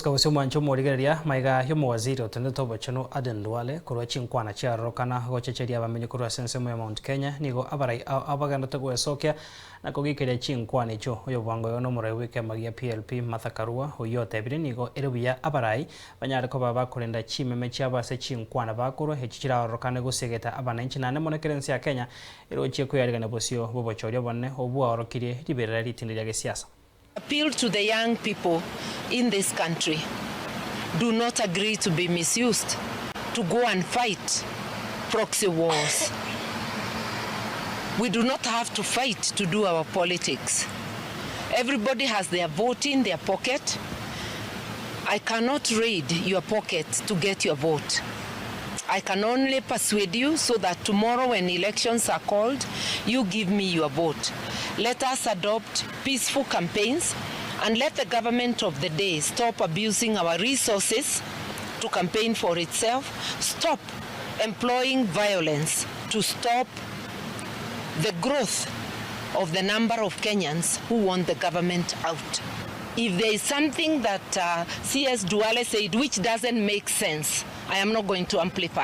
Oscar Usumancho Morigeria, Maiga Humwaziri Oteneto Bochano Aden Duale, Korwa CHINKWANA Rokana, Gochecheria Bamenyo Korwa Sensemo Mount Kenya, Nigo Abarai Abagana Togo Sokia, Nakogikere CHINKWANA Cho, Oyobango Yonomore Wike Magia PLP, Matha Karua, Oyote Nigo Erubia Abarai, Banyarako Bakurenda Chime Mechaba se CHINKWANA Bakuro, Hechira Rokana GOSEGETA ABANANCHI na Monekerensia Kenya, Erochie Kuyarigana Bosio, Bobochoria Bone, Obua Orokiri, Liberari Tindiaga Siasa. Appeal to the young people in this country. Do not agree to be misused, to go and fight proxy wars. We do not have to fight to do our politics. Everybody has their vote in their pocket. I cannot raid your pocket to get your vote. I can only persuade you so that tomorrow when elections are called, you give me your vote. Let us adopt peaceful campaigns and let the government of the day stop abusing our resources to campaign for itself, stop employing violence to stop the growth of the number of Kenyans who want the government out. If there is something that C.S. Duale said which doesn't make sense, I am not going to amplify.